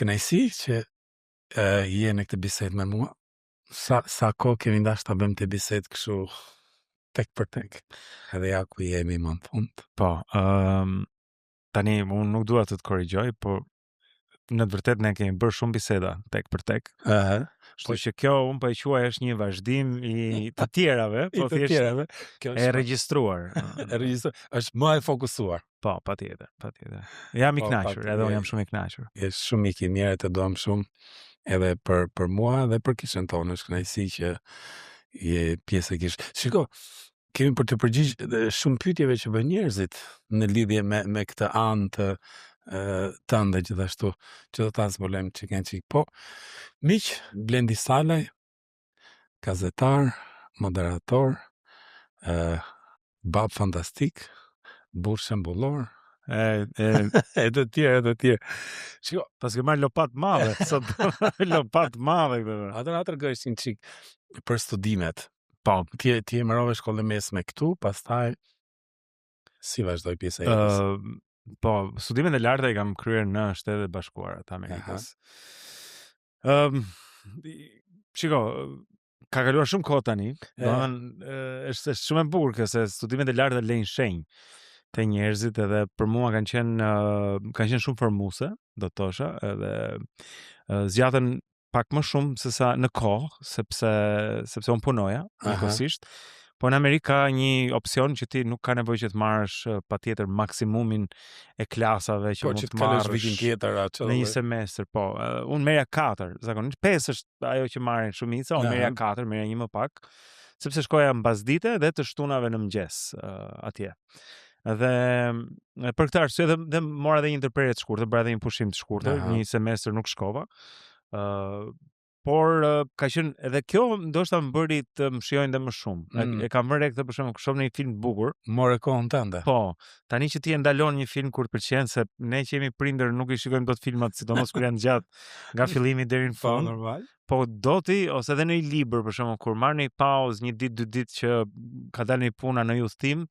kënaqësi që je në këtë bisedë me mua. Sa kohë kemi dashur ta bëjmë të bisedë kështu tek për tek. Edhe ja ku jemi më në fund. Po, tani unë nuk dua të korrigjoj, por në të vërtetë ne kemi bërë shumë biseda tek për tek. Kështu që kjo unë po e quaj është një vazhdim i të tjerave, po thjesht e regjistruar. Është më e fokusuar. Po, patjetër. Jam i kënaqur, edhe unë jam shumë i kënaqur. Je shumë i mirë, të dom shumë edhe për mua dhe për kishën tonë, është kënaqësi që je pjesë e kishë. Shiko, kemi për të përgjigj shumë pyetjeve që bën njerëzit në lidhje me këtë anë të tënde gjithashtu, që do ta zbulojmë çik. Po, miq, Blendi Salaj, gazetar, moderator, bab fantastik, burr shembullor, e të tjerë. Shiko, pas ke marrë lopat madhe, sot lopat madhe këtë. Atër gësh një çik për studimet. Po, ti e mbarove shkollën mesme këtu, pastaj si vazhdoi pjesa e jetës? Po, studimet e larta I kam kryer në Shtetet e Bashkuara të Amerikës. Shiko, ka kaluar shumë kohë tani, është shumë e bukur se studimet e larta lejnë shenjë të njerëzit, edhe për mua kanë qenë shumë formuese, do të thosha, edhe zgjatën pak më shumë se sa në kohë, sepse unë punoja njëkohësisht. Po në Amerikë ka një opsion që ti nuk ka nevojë që të marrësh patjetër maksimumin e klasave që mund të marrësh vitin tjetër në një semestër. Po, unë merja 4, zakonisht 5 është ajo që marrin shumica, unë merja 4, merja një më pak, sepse shkoja mbasdite dhe të shtunave në mëngjes atje. Dhe për këtë arsye dhe mora edhe një ndërprerje të shkurtër, bëra edhe një pushim të shkurtër, një semestër nuk shkova. Por ka qenë edhe kjo ndoshta më bëri të më shijojnë dhe më shumë. E kam vënë këtë për shembull, shoh në një film të bukur, more kohën tënde. Po, tani që ti e ndalon një film kur të pëlqen, se ne që jemi prindër nuk I shikojmë dot filmat, sidomos kur janë gjatë nga fillimi deri në fund. Normal. Po doti ose edhe në një libër për shembull, kur marr një pauzë, një ditë, 2 ditë që ka dalë një puna në udhtim,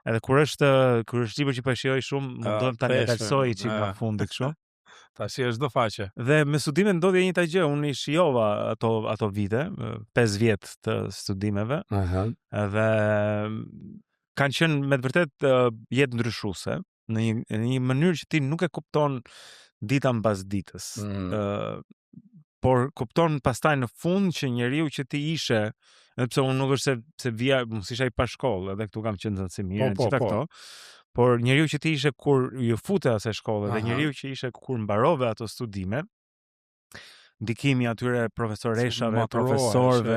edhe kur është libër që po shijoj shumë, mundohem ta ndalsoj çik nga fundi kështu. Tash është çdo faqe. Dhe me studimet ndodhi një gjë, unë I shijova ato vite, 5 vjet të studimeve. Dhe kanë qenë me të vërtet jetë ndryshuese në një mënyrë që ti nuk e kupton dita mbas ditës. Por kupton pastaj në fund që njeriu që ti ishe, edhe pse unë nuk është se vija, mos isha I pa shkollë, edhe këtu kam qenë nxënës mirë, gjitha këto. Por njeriu që ti ishe kur ju fute asaj shkolle dhe njeriu që ishe kur mbarove ato studime, ndikimi atyre profesoreshave, profesorëve,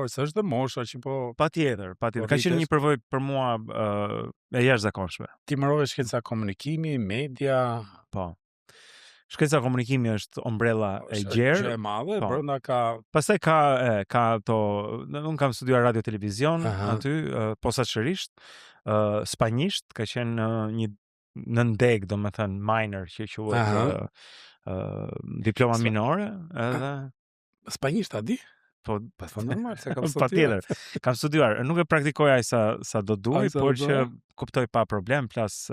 se është dhe mosha që po patjetër. Ka qenë një përvojë për mua e jashtëzakonshme. Ti mbarove shkenca komunikimi, media, po. Shkenca komunikimi është ombrella e gjerë. Është e madhe, brenda ka. Pastaj ka ato, unë kam studiuar radio televizion aty, posaçërisht, spanjisht, ka qenë një në ndeg, domethënë minor që quhet diploma minore, edhe spanjisht a di? Po normal se kam studiuar. Patjetër. Kam studiuar, nuk e praktikoj sa do duaj, por që kuptoj pa problem, plas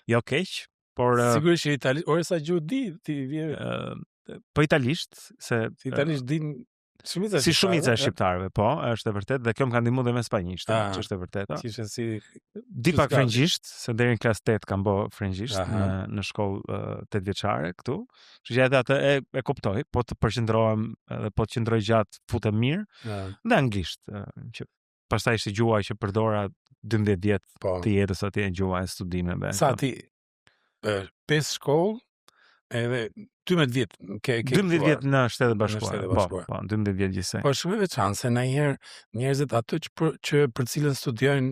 jo keq. Por sigurisht italisht, ore sa gjuhë di ti vjen po italisht, se italisht din shumica si shumica e shqiptarëve, po, është e vërtetë, dhe kjo më ka ndihmuar dhe me spanjisht, që është e vërtetë. Qishe si di pak frëngjisht, se deri në klasë 8 kam bë frëngjisht në shkollë 8 vjeçare këtu. Kështu që edhe atë e kuptoj, po të përqendrohem edhe po të qëndroj gjatë futem mirë. Dhe anglisht, që pastaj ishte gjuha që përdora 12 vjet të jetës atje, gjuha e studimeve. Sa ti 5 shkollë edhe 12 vjet 12 vjet në Shtetet Bashkuara. Po, 12 vjet gjithsej. Po shumë veçantë se ndonjëherë njerëzit ato që për cilën studiojnë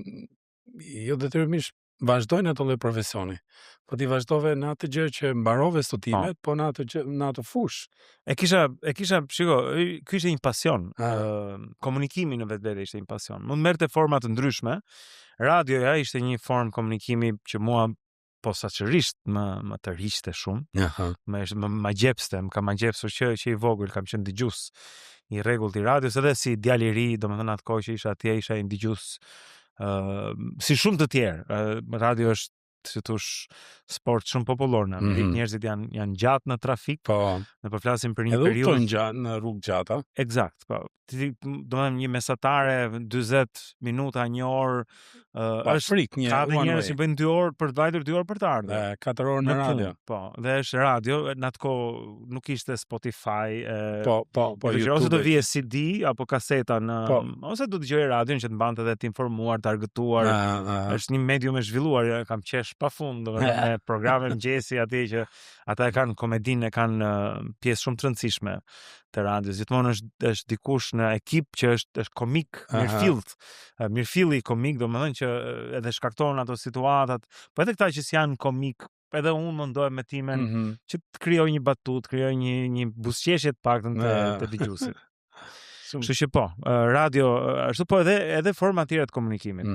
jo detyrimisht vazhdojnë ato lloj profesioni. Po ti vazhdove në atë gjë që mbarove studimet, po në atë fushë. E kisha, shiko, ky ishte një pasion. Komunikimi në vetvete ishte një pasion. Mund merrte forma të ndryshme. Radioja ishte një formë komunikimi që mua posaçërisht më tërhiqte shumë. Më gjepste, më ka më gjepsur që I vogël kam qenë dëgjues I rregullt I radios, edhe si djalë I ri, domethënë atë kohë që isha atje, isha I dëgjues si shumë të tjerë. Radio është si thosh sport shumë popullor në Amerikë, njerëzit janë gjatë në trafik. Po. Ne po flasim për një periudhë. periudhë. Edhe udhtojnë gjatë në rrugë gjata. Eksakt, po. Domethënë një mesatare 40 minuta, 1 orë, është frik një. Ka dhe njerëz që bëjnë 2 orë për të vajtur, 2 orë për të ardhur. 4 orë në radio. Po, dhe është radio, në atë kohë nuk ishte Spotify, po YouTube. Ose do vije CD apo kaseta në ose do dëgjoje radion që të mbante dhe të informuar, të argëtuar. Është një medium e zhvilluar, kam qesh pafund, domethënë me programe mëngjesi aty që ata e kanë komedinë, e kanë pjesë shumë të rëndësishme të radios. Gjithmonë është dikush në ekip që është komik, mirëfilli komik, domethënë që edhe shkakton ato situatat, po edhe këta që janë komik, edhe unë mundohem me timen që të krijoj një batut, krijoj një buzëqeshje të paktën të dëgjuesit. Kështu që po, radio ashtu, po edhe forma tjera të komunikimit.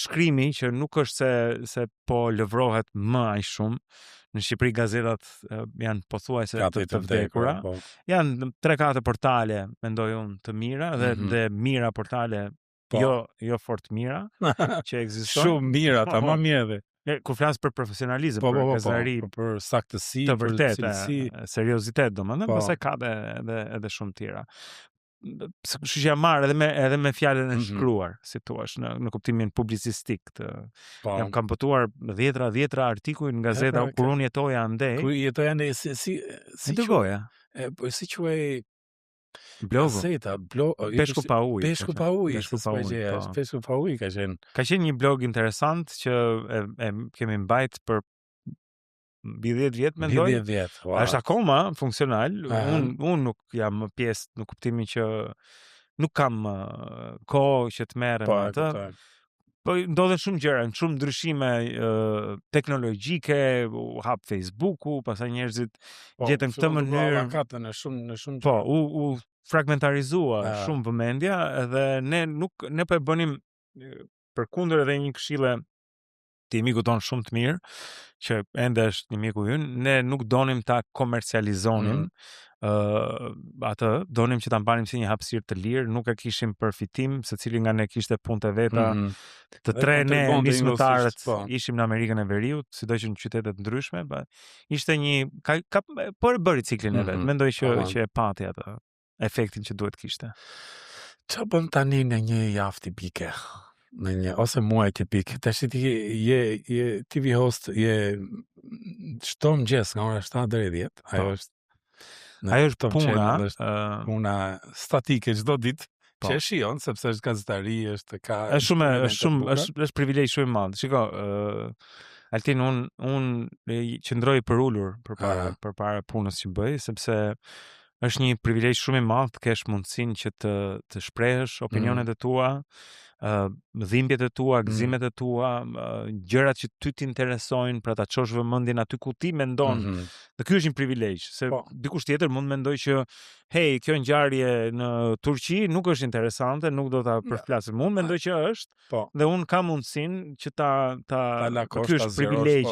Shkrimi që nuk është se po lëvrohet më aq shumë. Në Shqipëri gazetat janë pothuajse të vdekura. Janë 3-4 portale, mendoj unë, të mira dhe mira portale, jo fort mira, që ekzistojnë. Shumë mira, ta më mirë edhe. Kur flas për profesionalizëm, për gazetari, për saktësi, për cilësi, seriozitet, domethënë, pastaj ka edhe shumë tjera. Kështu që jam marrë edhe me fjalën e shkruar, si thua, në kuptimin publicistik. Kam botuar 10 artikuj në gazeta kur unë jetoja andej. Kur jetoja andej si dëgoja. Si quaj blogu. Peshku pa ujë. Peshku pa ujë ka qenë. Ka qenë një blog interesant që e kemi mbajt për 10 vjet, mendoj. 10 vjet. Është akoma funksional. Unë nuk jam pjesë në kuptimin që nuk kam kohë që të merrem atë. Po ndodhen shumë gjëra, shumë ndryshime teknologjike, u hap Facebooku, pastaj njerëzit gjetën këtë mënyrë. Në shumë. Po, u fragmentarizua shumë vëmendja dhe ne po e bënim përkundër edhe një këshille ti miku ton shumë të mirë, që ende është një miku ynë, ne nuk donim ta komercializonim atë, donim që ta mbanim si një hapësirë të lirë, nuk e kishim për fitim, secili nga ne kishte punët e veta, të tre ne nismëtarët ishim në Amerikën e Veriut, sidoqë në qytete të ndryshme, ishte një por e bëri ciklin e vet, mendoj që e pati atë efektin që duhet kishte. Çfarë bën tani në një javë tipike? Në një ose muaj tipik. Tash ti je TV host, je çdo mëngjes nga ora 7 deri 10. Ajo është puna statike çdo ditë. Që e shijon sepse është gazetari, është është privilegj shumë i madh. Shiko, Altin, unë qëndroj për ulur përpara punës që bëj, sepse është një privilegj shumë i madh të kesh mundësinë që të shprehësh opinionet e tua, dhimbjet e tua, gëzimet e tua, gjërat që ty t'interesojnë, pra ta çosh vëmendjen aty ku ti mendon. Dhe ky është një privilegj, se dikush tjetër mund mendoj që hey, kjo ngjarje në Turqi nuk është interesante, nuk do ta përflasim. Unë mendoj që është, dhe unë kam mundësinë që ky është privilegj,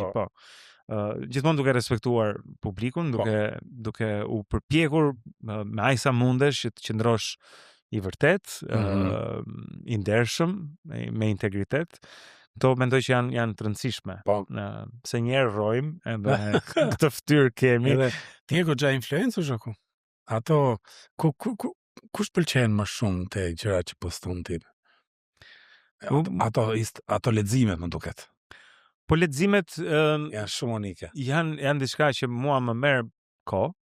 gjithmonë duke respektuar publikun, duke u përpjekur me aq sa mundesh që të qëndrosh i vërtet, i ndershëm, me integritet. Këto mendoj që janë të rëndësishme. Se njerë rrojmë edhe këtë fytyrë kemi. Ti e goxha influencer shoku? Ato kush pëlqen më shumë te gjërat që poston ti? Ato leximet më duket. Po leximet janë shumë unike. Janë diçka që mua më merr kohë,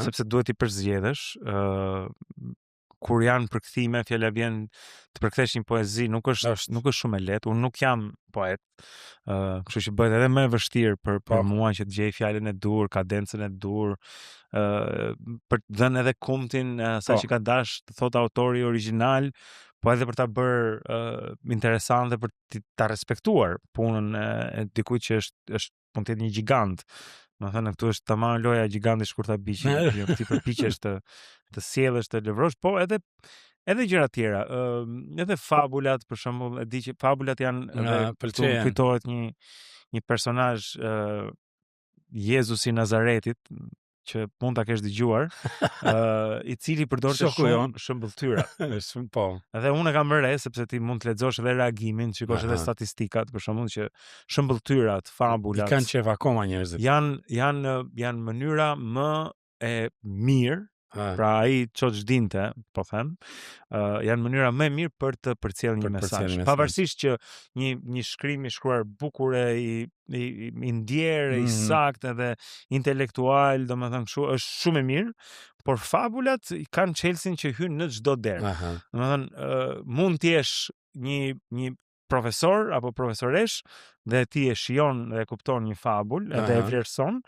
sepse duhet i përzgjedhësh. Kur janë përkthime, fjala vjen të përkthesh një poezi, nuk është shumë e lehtë. Unë nuk jam poet. Kështu që bëhet edhe më e vështirë për mua që të gjej fjalën e dur, kadencën e dur, për të dhënë edhe kumtin sa që ka dash të thotë autori origjinal, po edhe për ta bërë interesante, për ta respektuar punën e dikujt që është mund të jetë një gjigant. Më thënë, këtu është tamam loja e gigantit shkurta biçi, jo ti përpiqesh të sjellësh, të lëvrosh, po edhe gjëra tjera, edhe fabulat, për shembull, e di që fabulat janë edhe kujtohet një personazh Jezusi Nazaretit, që mund ta kesh dëgjuar, i cili përdorte shumë shëmbëltyra. Shumë po. Edhe unë kam bërë sepse ti mund të lexosh edhe reagimin, shikosh edhe statistikat, për shembull që shëmbëltyrat, fabulat i kanë qef akoma njerëzit. Janë mënyra më e mirë, pra ai çoç dinte, po them, janë mënyra më e mirë për të përcjellë një mesazh. Pavarësisht që një shkrim i shkruar bukur i ndjerë, i saktë edhe intelektual, domethënë kështu, është shumë e mirë, por fabulat kanë çelësin që hyn në çdo derë. Domethënë mund të jesh një profesor apo profesoresh dhe ti e shijon dhe kupton një fabul edhe e vlerëson,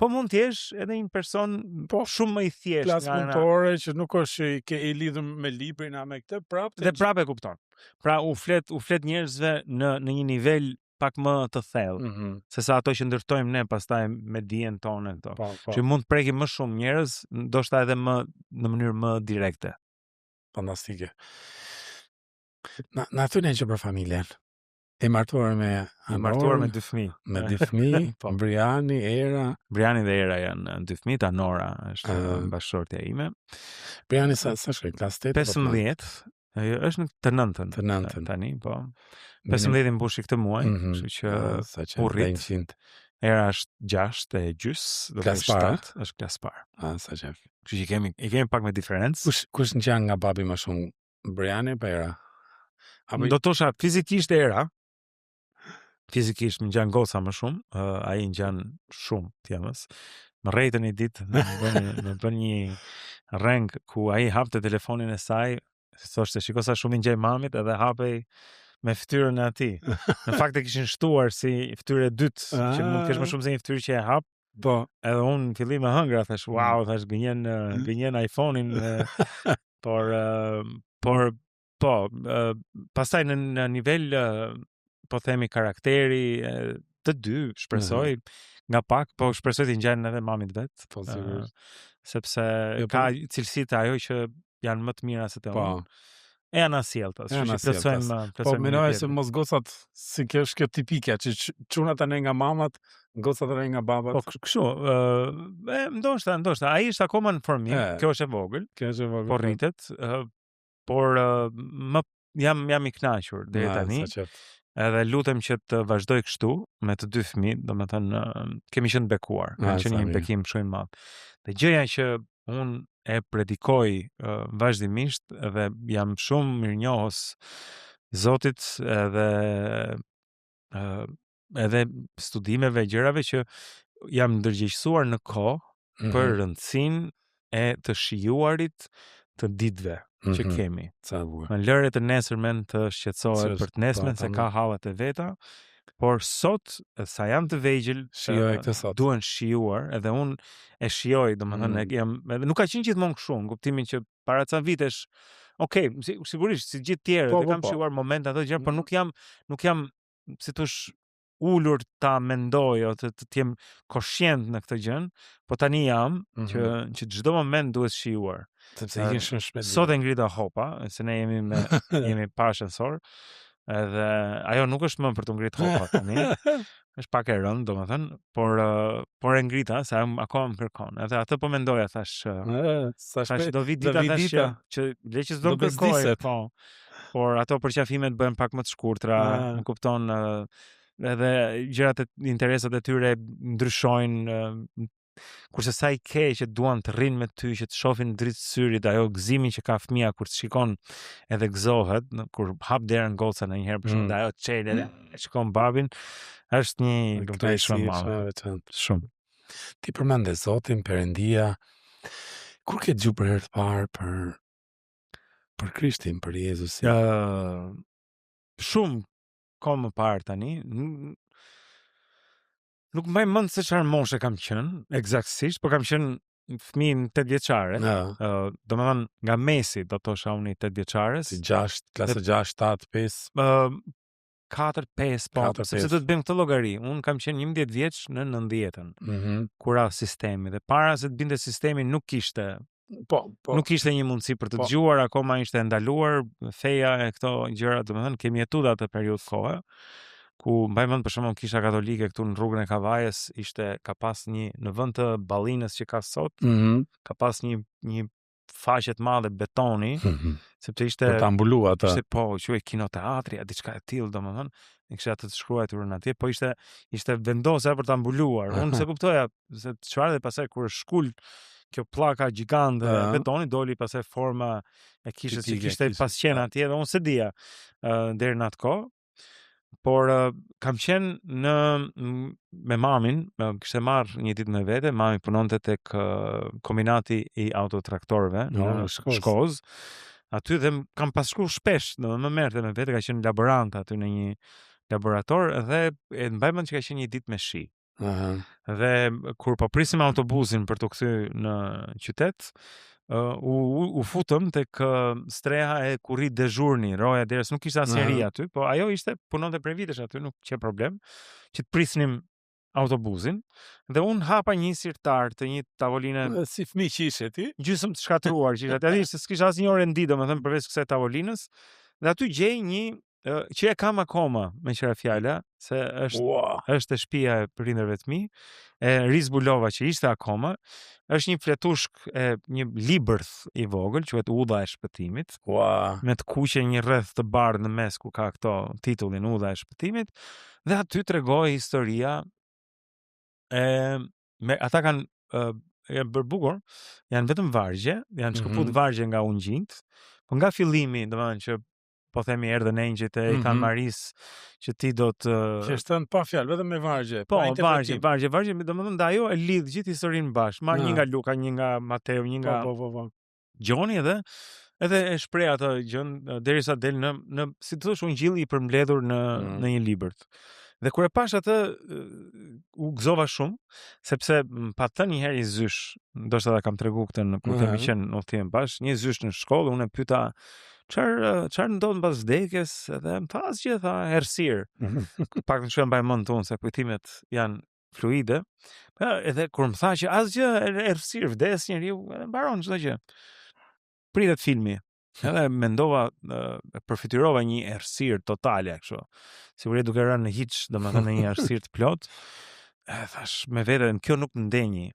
po mund të jesh edhe një person shumë më i thjeshtë, klasë punëtore që nuk është i lidhur me librin a me këtë, prapë e kupton. Pra u flet njerëzve në një nivel pak më të thellë, se sa ato që ndërtojmë ne pastaj me dijen tonë këto. Që mund të prekim më shumë njerëz, ndoshta edhe më në mënyrë më direkte. Fantastike. Na thënë që për familjen. E martuar me 2 fëmijë. Me 2 fëmijë, Briani, Era. Briani dhe Era janë 2 fëmijë, Anora është bashkëshortja ime. Briani sa shkoi klasë 8? 15. Ajo është në të 9-ën tani, po. 15 mbushi këtë muaj, kështu që urrit. Era është 6 e gjys, do të thotë 7, është klasë parë. Sa qef. Kështu që i kemi pak me diferencë. Kush ngjan nga babi më shumë, Briani apo Era? Do të thosha fizikisht Era. Fizikisht më ngjan goca më shumë, ai ngjan shumë tjemës. Më rrejtën një ditë, më bën një reng ku ai hapte telefonin e saj, thoshte shiko sa shumë i ngjaj mamit, edhe hapej me fytyrën e atij. Në fakt e kishin shtuar si fytyrë e dytë, që mund të kesh më shumë se një fytyrë që e hap. Po, edhe unë në fillim e hëngra, thash, wow, thash gënjen iPhone-in, por pastaj në nivel po themi karakteri të dy, shpresoj nga pak, po shpresoj të ngjajnë edhe mamit vet. Po sigurisht. Sepse ka cilësitë ajo që janë më të mira se te unë. E janë asjellta, plotësojmë. Po mendoj se mos gocat si kjo tipike, që çunat tani nga mamat, gocat tani nga babat. Po kështu, ndoshta ai është akoma në formim, kjo është e vogël. Po rritet, por jam i kënaqur deri tani. Edhe lutem që të vazhdoj kështu me të 2 fëmijë, domethënë kemi qenë bekuar, kanë qenë një bekim shumë i madh. Dhe gjëja që unë e predikoj vazhdimisht dhe jam shumë mirënjohës Zotit edhe studimeve, gjërave që jam ndërgjegjësuar në kohë për rëndësinë e të shijuarit të ditëve që kemi. Në lëre të nesërmen të shqetësohet për të nesërmen se ka hallat e veta, por sot sa jam të vegjël duhen shijuar, edhe unë e shijoj, domethënë edhe nuk ka qenë gjithmonë kështu, në kuptimin që para ca vitesh, sigurisht si gjithë tjerët, e kam shijuar momente ato gjëra, por nuk jam si thosh ulur ta mendoj ose të jem koshient në këtë gjën, po tani jam që çdo moment duhet shijuar. Sepse i shumë shpejt. Sot e ngrita hopa, se ne jemi parashënësor, edhe ajo nuk është më për të ngritë hopa tani. Është pak e rëndë, domethënë, por e ngrita se akoma më kërkon. Edhe atë po mendoja, thash do vi dita thash që le që s'do kërkoj, po. Por ato përqafimet bëhen pak më të shkurtra, më kupton, edhe gjërat e interesat e tyre ndryshojnë, kurse sa i ke që duan të rrinë me ty, që të shohin dritë syrit, ajo gëzimin që ka fëmia kur të shikon edhe gëzohet, kur hap derën goca ndonjëherë për shkak ajo çelë edhe shikon babin, është një lumturi shumë e madhe. Shumë. Ti përmende Zotin, Perëndia, kur ke dëgjuar për herë të parë për Krishtin, për Jezusin? Shumë kohë më parë tani. Nuk mbaj mend se çfarë moshe kam qenë eksaktësisht, por kam qenë fëmijë në 8 vjeçare. Domethënë nga mesi do thosha unë 8 vjeçares. Si 6, klasë 6, 7, 5. 4, 5, po. Sepse do të bëjmë këtë llogari. Unë kam qenë 11 vjeç në 90-ën. Kur ra sistemi dhe para se të binte sistemi nuk kishte nuk kishte një mundësi për të dëgjuar, akoma ishte ndaluar feja e këto gjëra, domethënë kemi jetuar atë periudhë kohe ku mbaj mend për shembull kisha katolike këtu në rrugën e Kavajës, ka pas në vend të ballinës që ka sot, ka pas një faqe të madhe betoni, sepse ishte për ta mbuluar atë. Ishte po, quhej kinoteatri, a diçka e tillë, domethënë, ne kisha të shkruar në atje, po ishte vendosur për ta mbuluar. Unë se kuptoja se çfarë dhe pastaj kur shkul kjo pllaka gjigande e betonit doli pastaj forma e kishte që kishte pas qenë atje dhe unë se dija deri në atë kohë. Por kam qenë me mamin, kishte marrë një ditë me vete, mami punonte tek kombinati i autotraktorëve në Shkozë. Aty dhe kam pasur shpesh, më merrte me vete, ka qenë laborant aty në një laborator dhe mbaj mend që ka qenë një ditë me shi. Dhe kur po prisim autobusin për të kthyer në qytet, u futëm tek streha e kurrit dezhurni, roja derës, nuk kishte asnjëri aty, po ajo punonte prej vitesh aty, nuk ka problem, që të prisnim autobusin, dhe unë hapa një sirtar të një tavoline si fëmijë që ishe ti, gjysmë të shkatruar që ishte aty, se s'kisha asnjë orë ndi, domethënë përveç kësaj tavolinës, dhe aty gjej një që e kam akoma me qira fjala, se është e shtëpia e prindërve të mi, e Rizbulova që ishte akoma, është një fletushk e një libërth i vogël, quhet Udha e shpëtimit, me të kuqe një rreth të bardhë në mes ku ka këto titullin Udha e shpëtimit, dhe aty tregoi historia ata kanë bërë bukur, janë vetëm vargje, janë shkëput vargje nga ungjinjt, po nga fillimi, domethënë që po themi erdhën engjëjt e kanë marris që ti do të që shtën pa fjalë vetëm me vargje. Po, vargje, domethënë ajo e lidh gjithë historinë bashkë. Marr një nga Luka, një nga Mateu, një nga Gjoni edhe e shpreh atë gjën derisa del në si të thosh ungjilli i përmbledhur në një libër. Dhe kur e pash atë u gëzova shumë, sepse pa thënë një herë i zysh, ndoshta ta kam treguar këtë kur kemi qenë në udhtim bashkë, një zysh në shkollë, unë e pyeta çfarë ndodh pas vdekjes, edhe më tha asgjë, tha errësirë. Pak më shkoj mbaj mend unë se kujtimet janë fluide. Edhe kur më tha që asgjë errësirë, vdes njeriu, edhe mbaron çdo gjë. Pritet filmi. Edhe mendova, përfityrova një errësirë totale kështu. Sigurisht duke rënë në hiç, domethënë në një errësirë të plot. Thash me veten, kjo nuk më ndenjë.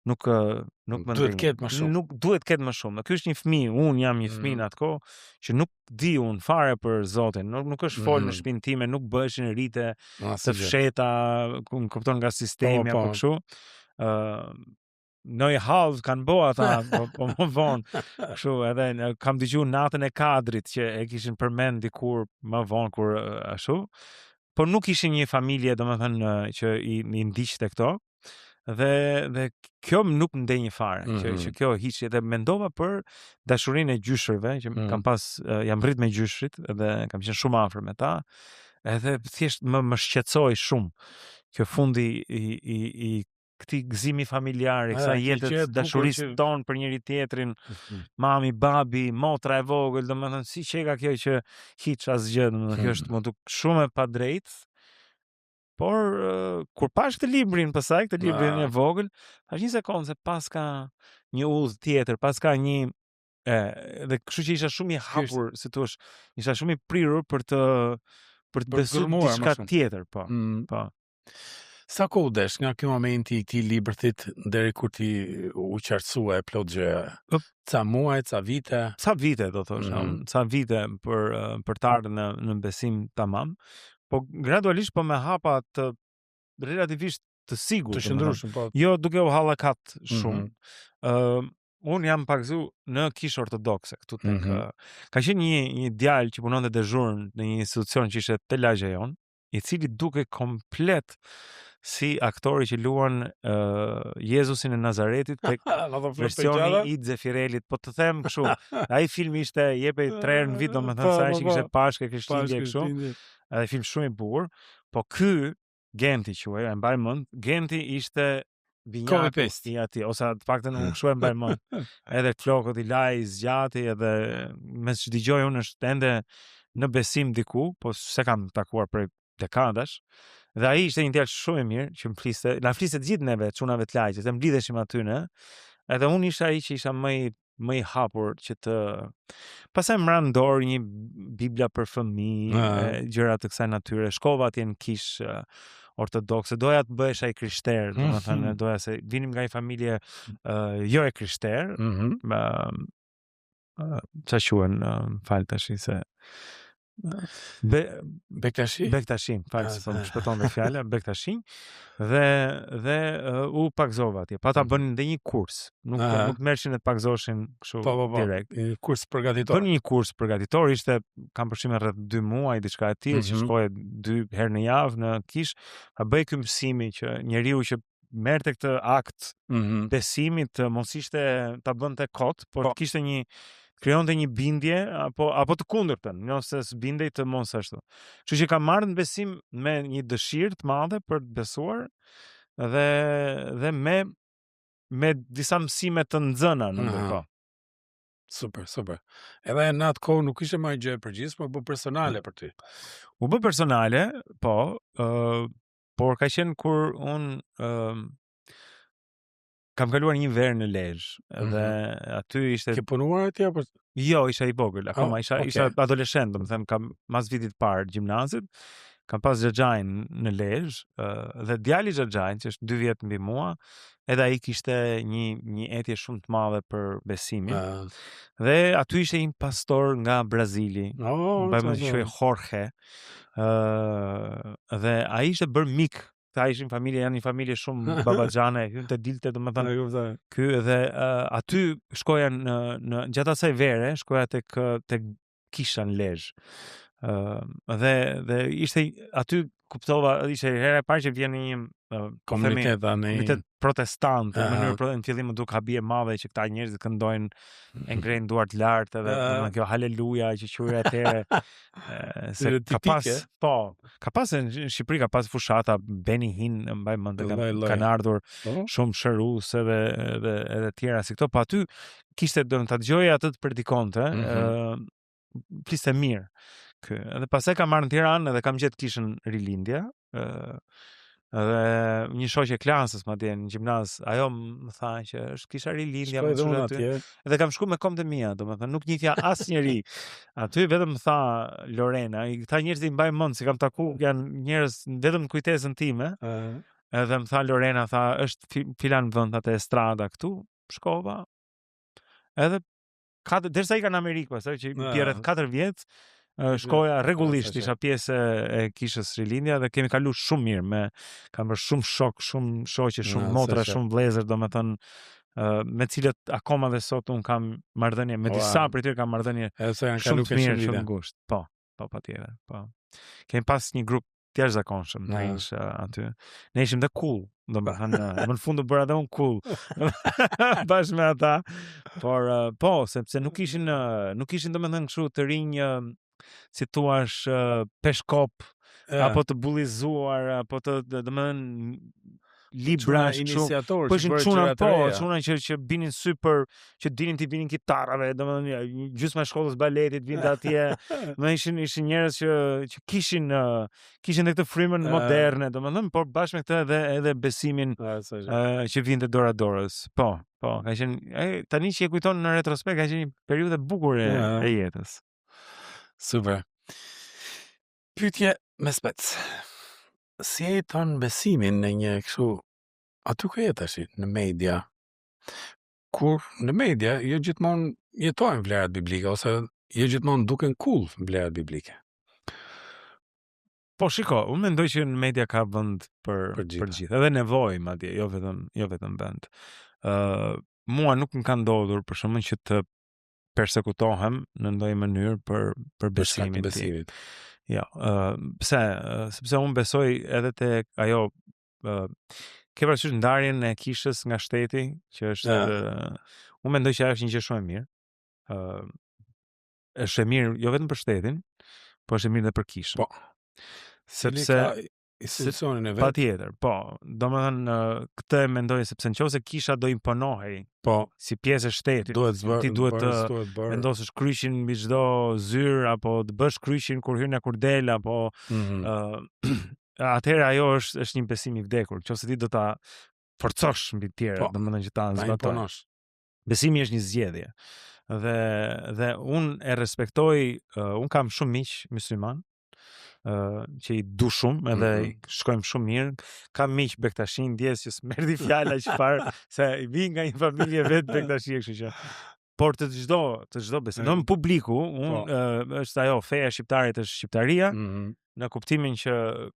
Nuk më duhet ketë më shumë. Nuk duhet ketë më shumë. Ky është një fëmijë, unë jam një fëmijë në atë kohë që nuk di unë fare për Zotin. Nuk është fol në shtëpinë time, nuk bëheshin rite të fsheta, kupton nga sistemi apo kështu. Në i halë kanë bo ata, po më vonë, kështu, edhe kam dëgjuar natën e kadrit që e kishin përmend dikur më vonë kur ashtu, por nuk ishin një familje, domethënë që i ndiqte këto, dhe kjo nuk më ndenjë fare, që kjo hiç, edhe mendova për dashurinë e gjyshërve, që jam rrit me gjyshrit, edhe kam qenë shumë afër me ta, edhe thjesht më shqetësoi shumë kjo fundi i këtij gëzimi familjar, kësaj jetës dashurisë tonë për njëri tjetrin, mami, babi, motra e vogël, domethënë si çeka kjo që hiç asgjë, domethënë kjo është më duk shumë e padrejtë. Por kur pash këtë librin pasaj, këtë librin e vogël, thash një sekondë se paska një udhë tjetër, paska një dhe kështu që isha shumë i hapur, si thua, isha shumë i prirur për të besuar diçka tjetër, po. Po. Sa kohë desh nga ky momenti i këtij librit deri kur ti u qartësua e plot gjëja? Ca muaj, ca vite? Ca vite do thosh, ca vite për të ardhur në besim tamam. Po gradualisht po me hapa të relativisht të sigurt, të qëndrueshëm, po. Jo duke u hallakat shumë. Unë jam pagzu në kishë ortodokse këtu tek. Ka qenë një djalë që punonte dezhurn në një institucion që ishte te lagja jon, i cili duke komplet si aktori që luan Jezusin e Nazaretit tek versioni i Zefirelit, po të them kështu, ai filmi ishte jepej 3 herë në vit, domethënë sa që kishte Pashkë, Krishtlindje kështu. Edhe film shumë i bukur, po ky Genti quhej, e mbaj mend, Genti ishte vinjaki i atij, ose të paktën unë kështu e mbaj mend. Edhe flokët i laj, zgjati, edhe mes që dëgjoj unë është ende në besim diku, po se kam takuar prej dekadash. Dhe ai ishte një djalë shumë i mirë që na fliste të gjithë neve çunave të lagjes, dhe mblidheshim aty në. Edhe unë isha ai që isha më i më i hapur që të pastaj më ran dorë një Bibla për fëmijë, gjëra të kësaj natyre. Shkova atje në kish ortodokse, doja të bëhesh ai krishter, domethënë doja se vinim nga një familje jo e krishter, çfarë quhen, fal tash se Bektashin, falë se po më shpëton me fjala, Bektashin, dhe u pagzova atje. Pa ta bënin edhe një kurs, nuk merrshin dhe të pagzoshin kështu direkt. Kurs përgatitor. Bënin një kurs përgatitor, kam përshtypjen rreth 2 muaj diçka e tillë, që shkoje 2 herë në javë në kish, pa bëj ky mësimi që njeriu që merrte këtë akt besimit mos ishte ta bënte kot, por kishte krijonte një bindje apo të kundërtën, nëse s'bindej të mos ashtu. Kështu që kam marrë në besim me një dëshirë të madhe për të besuar dhe me disa mësime të nxëna në ndërkohë. Super. Edhe në atë kohë nuk ishte më gjë e përgjithshme, por bë personale për ty. U bë personale, po, por ka qenë kur unë kam kaluar një verë në Lezhë, dhe aty ishte... Ke punuar atje apo? Jo, isha i vogël, akoma isha adoleshent, domethënë kam mas vitit parë gjimnazit, kam pas xhaxhain në Lezhë, dhe djali i xhaxhain, që është 2 vjet mbi mua, edhe ai kishte një etje shumë të madhe për besimin. Dhe aty ishte një pastor nga Brazili, më quhej Jorge, dhe ai ishte bërë mik. Ata ishin familje, janë një familje shumë babaxhane, hyn të dilte, domethënë. Ky edhe aty shkoja në gjatë asaj vere, shkoja tek kisha në Lezhë. Dhe ishte aty kuptova, ishte hera e parë që vjen një komunitet protestant, në mënyrë në fillim më duk habi e madhe që këta njerëzit këndojnë e ngrenë duart lart, edhe kjo haleluja që quhej atëherë, se ka pas në Shqipëri ka pas fushata Beni Hin, mbaj mend, kanë ardhur shumë shërus edhe tjera si këto, po aty kishte domethënë ta dëgjoja atë të predikonte, fliste mirë. Edhe pastaj kam marrë në Tiranë edhe kam gjetë kishën Rilindja, edhe një shoqe klasës madje në gjimnaz, ajo më tha që është kisha Rilindja, edhe kam shkuar me komtë mia, domethënë nuk njihja asnjëri. Aty vetëm më tha Lorena, këta njerëz i mbaj mend se kam taku, janë njerëz vetëm në kujtesën time. Edhe më tha Lorena, tha është filan vend atë estrada këtu, shkova. Edhe derisa i kanë Amerikë, pastaj që rreth 4 vjet shkoja rregullisht, isha pjesë e kishës Rilindja dhe kemi kaluar shumë mirë, kam bërë shumë shok, shumë shoqe, shumë motra, shumë vëllezër, domethënë me cilët akoma dhe sot un kam marrëdhënie, me disa prej tyre kam marrëdhënie shumë të mirë, shumë ngushtë. Po, patjetër, po. Kemi pas një grup të jashtëzakonshëm aty. Ne ishim dhe cool, domethënë më në fund u bëra edhe un cool bashkë me ata, por po, sepse nuk ishin domethënë kështu të rinj, si thua, peshkop, apo të bullizuar, apo të domethënë libra iniciatorë, po ishin çuna që binin super, që dinin të vinin kitarave, domethënë gjysma e shkollës baletit vinte atje, më ishin njerëz që kishin edhe këtë frymën moderne, domethënë, por bashkë me këtë edhe besimin që vinte dora dorës. Po, ka qenë, tani që e kujton në retrospekt, ka qenë një periudhë e bukur e jetës. Super. Pyetje me spec. Si e jeton besimin në një kështu, aty ku jetash në media, kur në media jo gjithmonë jetojnë vlerat biblike, ose jo gjithmonë duken cool vlerat biblike? Po shiko, unë mendoj që në media ka vend për gjithë, edhe nevojë madje, jo vetëm vend. Mua nuk më ka ndodhur për shkakun që të persekutohem në ndonjë mënyrë për besimin tim. Jo, sepse unë besoj edhe tek ajo, ke parasysh ndarjen e kishës nga shteti, që është, unë mendoj që ajo është një gjë shumë e mirë. Është e mirë jo vetëm për shtetin, por është e mirë edhe për kishën. Po. Sepse institucionin e vet. Patjetër, po. Domethënë këtë e mendoj sepse nëse kisha do imponohej, si pjesë e shtetit, ti duhet të vendosësh kryqin mbi çdo zyrë, apo të bësh kryqin kur hyn e kur del, apo atëherë ajo është një besim i vdekur, nëse ti do ta forcosh mbi të tjerë, domethënë që ta zbatojnë. Besimi është një zgjedhje. Dhe unë e respektoj, unë kam shumë miq musliman, që i du shumë edhe shkojmë shumë mirë. Kam miq Bektashi, ndjes që s'merdi fjala çfarë, se i vi nga një familje vetë Bektashi, kështu që. Por të çdo besim, në publiku, është ajo feja shqiptarit është shqiptaria. Në kuptimin që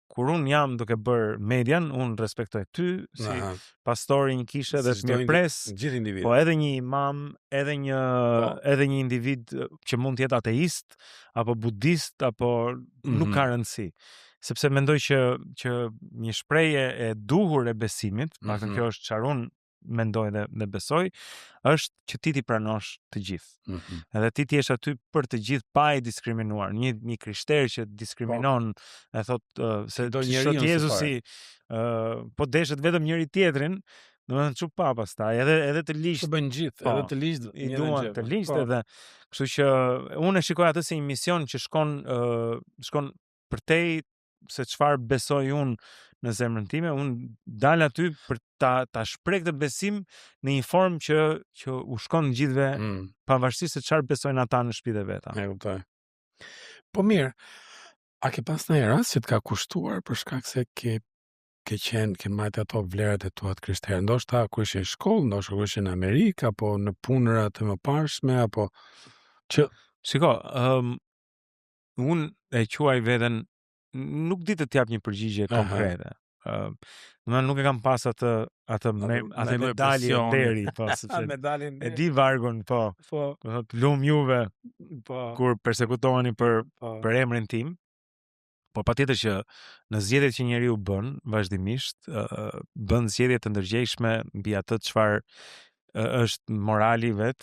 kur unë jam duke bërë median, unë respektoj ty si pastori një kishe dhe mirëpres, po edhe një imam, edhe një individ që mund të jetë ateist apo budist apo nuk ka rëndësi. Sepse mendoj që një shprehje e duhur e besimit, paktën kjo është çfarë unë mendoj dhe besoj, është që ti t'i pranosh të gjithë. Edhe ti t'jesh aty për të gjithë pa i diskriminuar. Një krishter që diskriminon, e thot se do shot Jezusi po deshet vetëm njëri tjetrin, domethënë çu pa pastaj, edhe të ligjt të bën gjithë, edhe të ligjt i duan të ligjt edhe, kështu që unë e shikoj atë si një mision që shkon përtej se çfarë besoj unë në zemrën time, unë dal aty për ta shpreh këtë besim në një formë që u shkon gjithëve, pavarësisht se çfarë besojnë ata në shtëpitë veta. E kuptoj. Po mirë, a ke pas ndonjë rast që të ka kushtuar për shkak se ke marrë ato vlerat e tua të krishtere, ndoshta kur ishe në shkollë, ndoshta kur ishe në Amerikë apo në punërat e mëparshme apo që shiko, unë e quaj veten, nuk di të t'jap një përgjigje konkrete. Nuk e kam pas atë medalje deri, po, sepse e di vargun, po, lum juve, kur persekutoheni për emrin tim, por patjetër që në zgjedhjet që njeriu bën vazhdimisht, bën zgjedhje të ndërgjegjshme mbi atë çfarë është morali vet,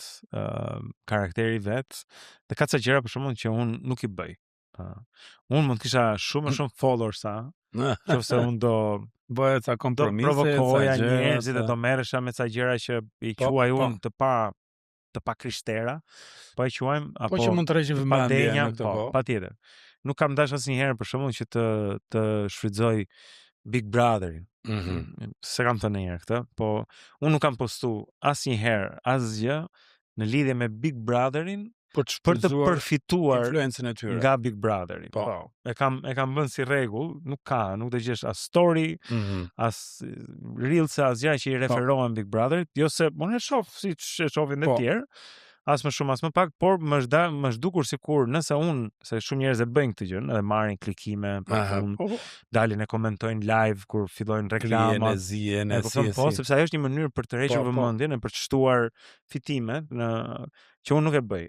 karakteri vet, dhe ka ca gjëra për shembull që unë nuk i bëj. Unë mund të kisha shumë followers nëse unë do bëhet ca kompromise, do provokoja njerëzit dhe do merresha me ca gjëra që i quaj unë të pa krishtera, po e quajmë apo po që mund të rreqin vëmendje në këtë po. Patjetër. Nuk kam dash asnjëherë për shembull që të shfrytëzoj Big Brotherin. Se kam thënë njëherë këtë, po unë nuk kam postu asnjëherë asgjë në lidhje me Big Brotherin për të përfituar influencën e tyre nga Big Brotheri. Po. E kam bën si rregull, nuk do gjesh as story, as reels, as gjëra që i referohen Big Brotherit, jo se unë e shoh siç e shohin të tjerë, as më shumë as më pak, por më zhdukur sikur nëse se shumë njerëz e bëjnë këtë gjë, edhe marrin klikime, dalin e komentojnë live kur fillojnë reklamat, po sepse ajo është një mënyrë për të rrequr vëmendjen e për të shtuar fitime që unë nuk e bëj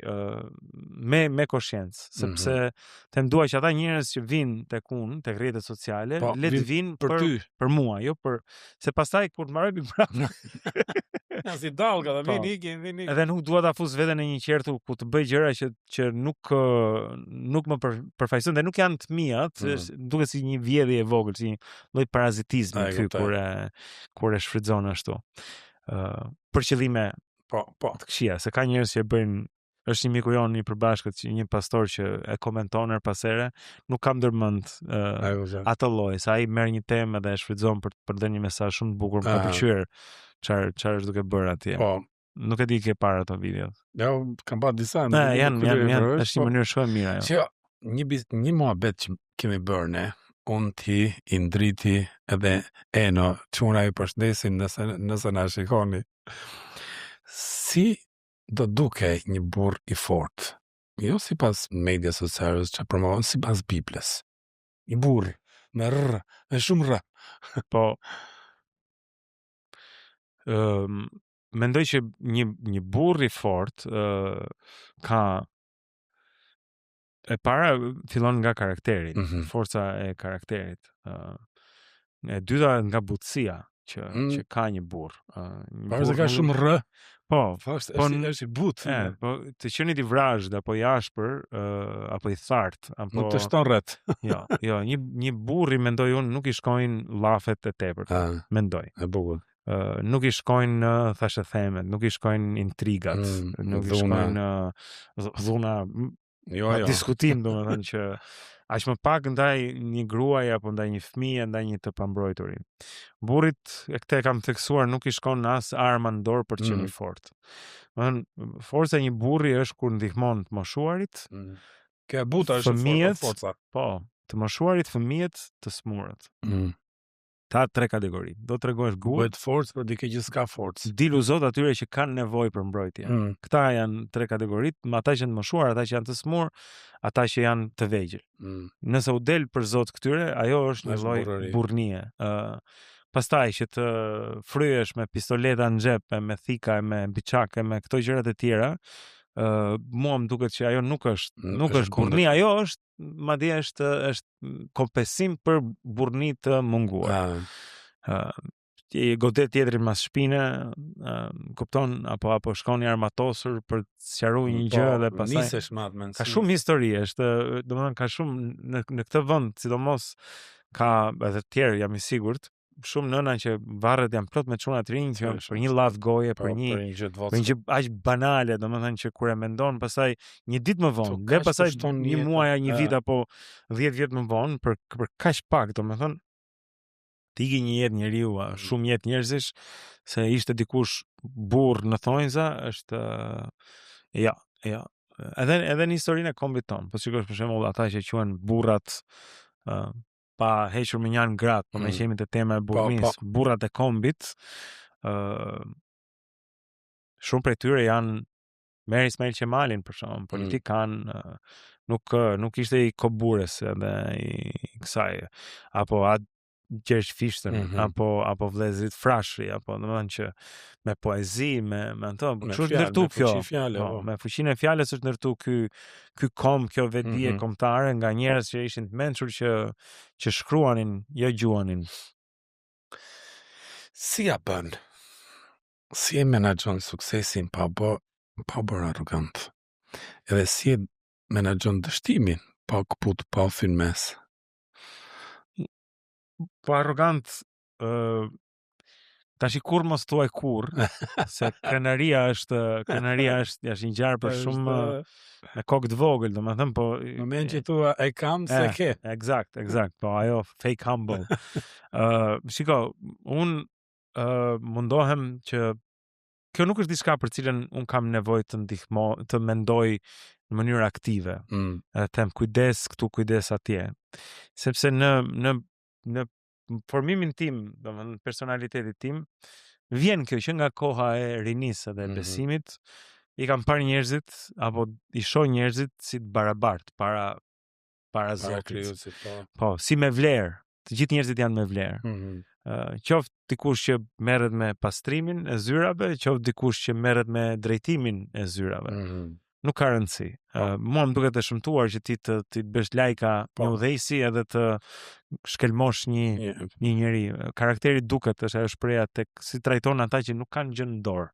me koshiencë, sepse them që ata njerëz që vinë tek unë, tek rrjetet sociale, le të vinë për mua, jo se pastaj kur të marroj Big Brother si dallga, vini. Edhe nuk dua ta fus veten në një qertu ku të bëj gjëra që nuk më përfaqësojnë dhe nuk janë të mia, duket si një vjedhje e vogël, si një lloj parazitizmi kur e shfrytëzon ashtu. Për qëllime po të këqija, se ka njerëz që e bëjnë. Është një miku jon i përbashkët, një pastor që e komenton her pas here, nuk kam ndërmend atë lloj, sa ai merr një temë dhe e shfrytëzon për të dhënë një mesazh shumë të bukur, për të pëlqyer çfarë është duke bërë atje. Po. Nuk e di ke parë ato videot. Jo, kam parë disa. Janë, është një mënyrë shumë e mirë ajo. Një muhabet që kemi bërë ne, unë ti, Indriti edhe Eno, çuna ju përshëndesim nëse na shikoni. Si do duke një burr i fortë, jo si pas media sociale që promovon, si pas Biblës. Një burr me rrë, me shumë rrë. Po, mendoj që një burr i fortë ka e para fillon nga karakteri, forca e karakterit. E dyta nga butësia që ka një burr. Para se ka shumë rrë. Po, është i butë. Po, të qenit i vrazhd apo i ashpër, apo i thartë, apo nuk të shton rreth. Jo, një burri mendoj unë nuk i shkojnë llafet e tepërta, mendoj. E bukur. Nuk i shkojnë thashë themet, nuk i shkojnë intrigat, nuk i shkojnë dhuna, diskutim, domethënë që aq më pak ndaj një gruaje apo ndaj një fëmije, ndaj një të pambrojturin. Burrit e këtë kam theksuar nuk i shkon as arma në dorë për të qenë i fortë. Domethënë forca e një burri është kur ndihmon të moshuarit. Kjo buta është forca. Po, të moshuarit, fëmijët, të smurët. Ta 3 kategori. Do të tregosh gur. Bëhet forcë për dikë që s'ka forcë. Dilu zot atyre që kanë nevojë për mbrojtje. Këta janë 3 kategoritë, ata që janë të moshuar, ata që janë të smur, ata që janë të vegjël. Nëse u del për zot këtyre, ajo është një lloj burrnie. Pastaj që të fryesh me pistoleta në xhep, me thika, me biçake, me këto gjërat e tjera, mua më duket që ajo nuk është burrni, ajo është madje është kompensim për burrni të munguar. Godet tjetrin mas shpine, kupton, apo shkon i armatosur për të sqaruar një gjë dhe pastaj nisesh me atë. Ka shumë histori, domethënë ka shumë në këtë vend, sidomos ka edhe të tjerë, jam i sigurt. Shumë nëna që varret janë plot me çuna të rinj që për një llath goje, për një gjë aq banale, domethënë që kur e mendon pastaj një ditë më vonë, dhe pastaj një muaj, një vit apo 10 vjet më vonë për kaq pak, domethënë të ikë një jetë njeriu, shumë jetë njerëzish, se ishte dikush burr në thonjza, është ja. Edhe në historinë e kombit ton, po sigurisht për shembull ata që quhen burrat pa hequr me njanë gratë, po me qemi të tema e burrnis, burrat e kombit, shumë prej tyre janë Mer Ismail Qemalin, për shembull, politikan, nuk ishte i Koburës edhe i kësaj, apo Gjergj Fishtën, apo vëllezrit Frashëri, apo domethënë që me poezi, me ato, kështu është ndërtu kjo. Me fuqinë e fjalës është ndërtu ky kom, kjo vetdije kombëtare nga njerëz që ishin të mençur që shkruanin, jo gjuanin. Si ja bën? Si e menaxhon suksesin pa bërë arrogant? Edhe si e menaxhon dështimin pa kaput, pa fin mes? Po arrogant, tash i kur mos thuaj kur, se krenaria është një ngjarje për shumë me kokë të vogël, domethënë, po në moment që thua e kam se ke. Eksakt, po ajo fake humble. Shiko, un mundohem që kjo nuk është diçka për cilën un kam nevojë të mendoj në mënyrë aktive. Them kujdes këtu, kujdes atje. Sepse në formimin tim, domethënë personalitetit tim, vjen kjo që nga koha e rinisë dhe besimit, i kam parë njerëzit apo i shoh njerëzit si të barabartë para Zotit. Po, si me vlerë. Të gjithë njerëzit janë me vlerë. Qoftë dikush që merret me pastrimin e zyrave, qoftë dikush që merret me drejtimin e zyrave. Nuk ka rëndësi. Mua më duket e shëmtuar që ti të bësh lajka një udhëheqësi edhe të shkelmosh një njeri. Karakteri duket, është ajo shpreha tek si trajton ata që nuk kanë gjë në dorë.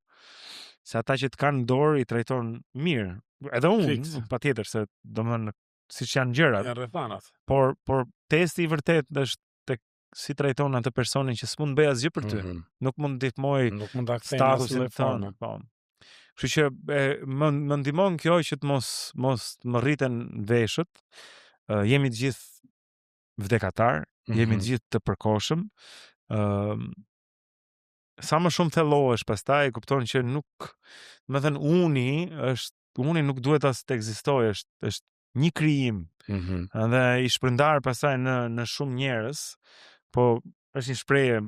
Se ata që të kanë në dorë i trajton mirë. Edhe unë, patjetër, se domethënë siç janë gjërat. Janë rrethanat. Por testi i vërtet është tek si trajton atë personin që s'mund të bëj asgjë për ty. Nuk mund të ndihmoj statusin tonë. Po. Kështu që më ndihmon kjo që të mos më rriten veshët. Jemi të gjithë vdekatar, jemi të gjithë të përkohshëm. Sa më shumë thellohesh pastaj kupton që nuk, domethënë uni nuk duhet as të ekzistojë, është një krijim. Dhe i shpërndar pastaj në shumë njerëz, po është një shprehje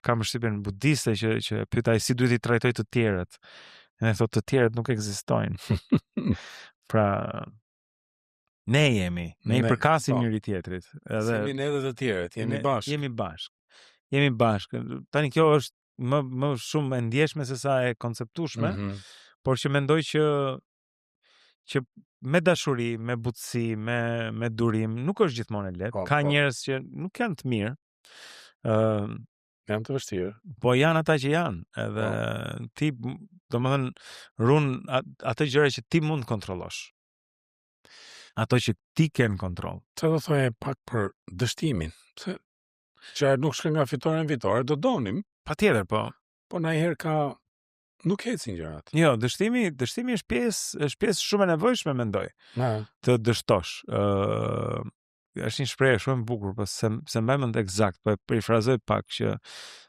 kam përshtypjen budiste që pyeta si duhet i trajtoj të tjerët. Dhe thotë të tjerët nuk ekzistojnë. Pra ne i përkasim njëri tjetrit. Edhe ne dhe të tjerët, jemi bashkë. Tani kjo është më shumë e ndjeshme se sa e konceptueshme, por që mendoj që me dashuri, me butësi, me durim, nuk është gjithmonë e lehtë. Ka njerëz që nuk janë të mirë. Janë të vështirë. Po janë ata që janë. Edhe ti, domethënë, run atë gjëra që ti mund të kontrollosh. Ato që ti ke në kontroll. Çfarë do thoje pak për dështimin? Se që nuk shkon nga fitore në fitore, do donim. Patjetër, po. Po ndonjëherë ka nuk ecin gjërat. Jo, dështimi është pjesë shumë e nevojshme, mendoj. Të dështosh. Është një shprehje shumë e bukur, po se mbaj mend eksakt, po e perifrazoj pak që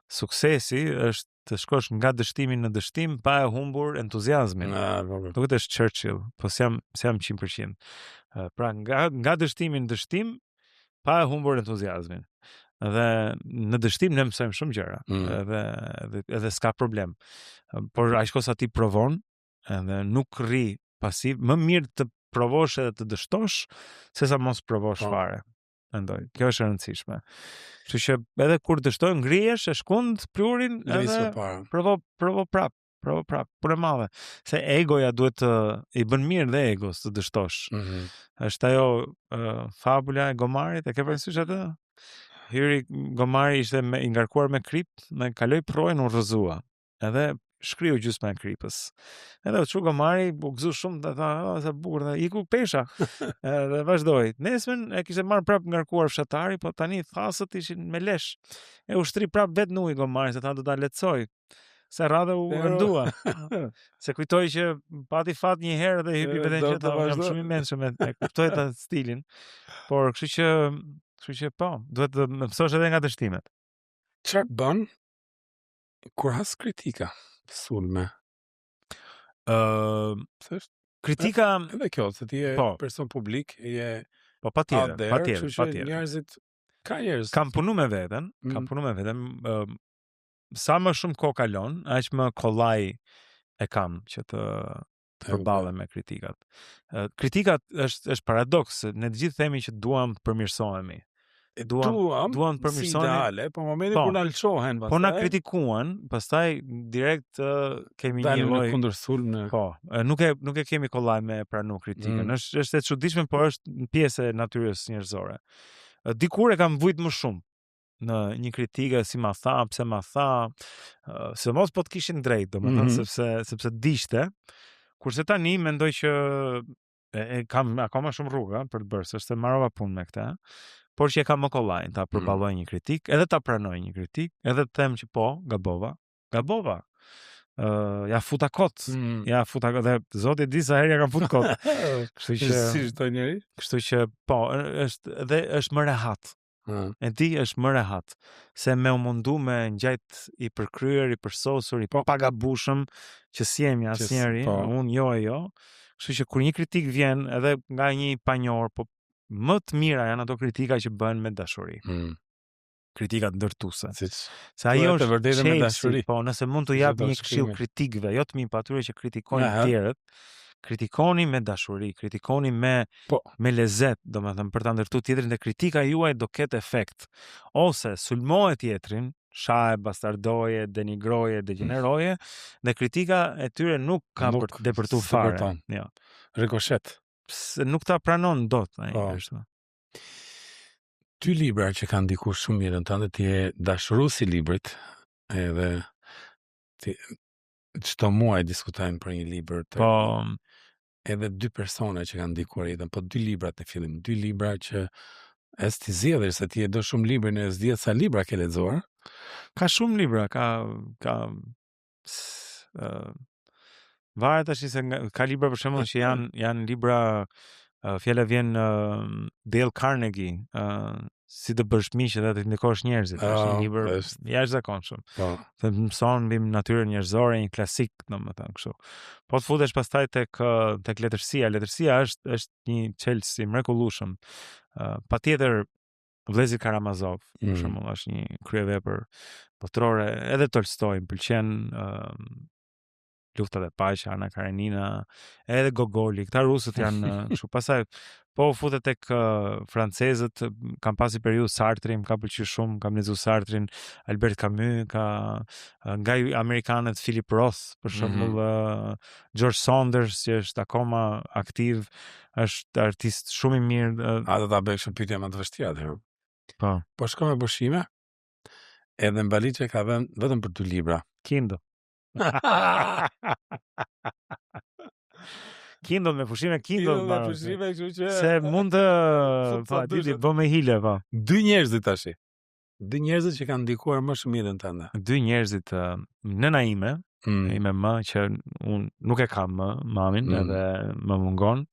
suksesi është të shkosh nga dështimi në dështim pa e humbur entuziazmin. Duket është Churchill, po s'jam 100%. Pra nga dështimi në dështim pa e humbur entuziazmin. Dhe në dështim ne mësojmë shumë gjëra, edhe s'ka problem. Por aq sa ti provon, edhe nuk rri pasiv, më mirë të provosh edhe të dështosh sesa mos provosh fare. Mendoj, kjo është e rëndësishme. Kështu që edhe kur dështoj ngrihesh, e shkund plurin, edhe provo prap. Por e madhe. Se egoja duhet i bën mirë dhe egos të dështosh. Është ajo fabula e gomarit, e ke parasysh atë? Hyri gomari ishte i ngarkuar me krip, me kaloi projën u rrëzua. Edhe shkriu gjysma e kripës. Edhe u çu gomari, u gëzu shumë, dhe tha, sa bukur, dhe iku pesha. Dhe vazhdoi. Nesmen e kishte marrë prap ngarkuar fshatari, po tani thasët ishin me lesh. E u shtri prap vet në ujë gomari, se tha do ta lehtësoj. Se radhe u rëndua. Se kujtoj që pati fat një herë dhe hypi veten që ta jam shumë i mençëm, e kuptoj ta stilin. Por kështu që po, duhet të mësosh edhe nga dështimet. Çfarë bën kur has kritika, sulme? Kritika edhe kjo, se ti je person publik, je patjetër. Njerëzit ka njerëz. Kam punu me veten, sa më shumë kohë kalon, aq më kollaj e kam që të përballem me kritikat. Kritikat është paradoks, ne të gjithë themi që duam të përmirësohemi. Duam të përmirësohemi. Si ideale, po momentin kur na lçohen, po na kritikuan, pastaj direkt kemi një lloj kundër sulm. Po, nuk e kemi kollaj me pranu kritikën. Është e çuditshme, por është një pjesë e natyrës njerëzore. Dikur e kam vujt më shumë në një kritikë, si ma tha, pse ma tha, se mos po të kishin drejt, domethënë sepse dishte, kurse tani mendoj që kam akoma shumë rrugë për të bërë, është se marrova punë me këtë, por që e kam më kollaj ta përballoj një kritik, edhe ta pranoj një kritik, edhe të them që po, gabova. Ja futa kot, dhe Zoti di sa herë ja kam fut kot. Kështu që si çdo njeri, kështu që po, është më rehat. E di është më rehat se me u mundu me ngjajt i përkryer, i përsosur, i pagabushëm që si jemi asnjëri, unë jo. Kështu që kur një kritik vjen edhe nga një panjor, po më të mira janë ato kritika që bëhen me dashuri. Kritikat ndërtuese. Se ajo është vërtetë me dashuri. Po, nëse mund të jap një këshill kritikëve, jo të mirë atyre që kritikojnë të tjerët, kritikoni me dashuri, kritikoni me lezet, domethënë për ta ndërtuar tjetrin, dhe kritika juaj do ketë efekt. Ose sulmoje tjetrin, shaje, bastardoje, denigroje, degeneroje, dhe kritika e tyre nuk ka për të depërtuar fare. Jo. Rikoshet. Nuk ta pranon dot, ashtu. Dy libra që kanë ndikuar shumë jetën tënde, ti je dashurues i librit, edhe çdo muaj diskutojmë për një libër të edhe dy persona që kanë ndikuar jetën, po dy librat në fillim, dy libra që ti zgjedhësh, se ti e do shumë librin, e zgjedh sa libra ke lexuar. Ka shumë libra, varet tash se ka libra për shembull që janë libra, fjala vjen Dale Carnegie, si të bësh miq edhe të ndikosh njerëzit, është një libër jashtëzakonshëm. Të mëson mbi natyrën njerëzore, një klasik, domethënë kështu. Po të futesh pastaj tek letërsia. Letërsia është një çelës i mrekullueshëm. Patjetër Vllezërit Karamazov, për shembull, është një kryevepër botërore, edhe Tolstoi më pëlqen, Lufta dhe Paqja, Ana Karenina, edhe Gogoli, këta rusët janë kështu. Pastaj po futet tek francezët, kam pasi periudhë Sartre, më ka pëlqyer shumë, kam lexuar Sartrin, Albert Camus, nga amerikanët Philip Roth, për shembull, George Saunders, që është akoma aktiv, është artist shumë i mirë. A do ta bësh një pyetje më të vështirë atëherë? Po shkoj me pushime, edhe në valizë ka vënë vetëm për 2 libra. Kindle. Kindle me pushime, kështu që se mund të bë me hile, po. 2 njerëzit tash. 2 njerëzit që kanë ndikuar më shumë jetën tënde. 2 njerëzit, nëna ime, ime më, që unë nuk e kam më mamin, edhe më mungon.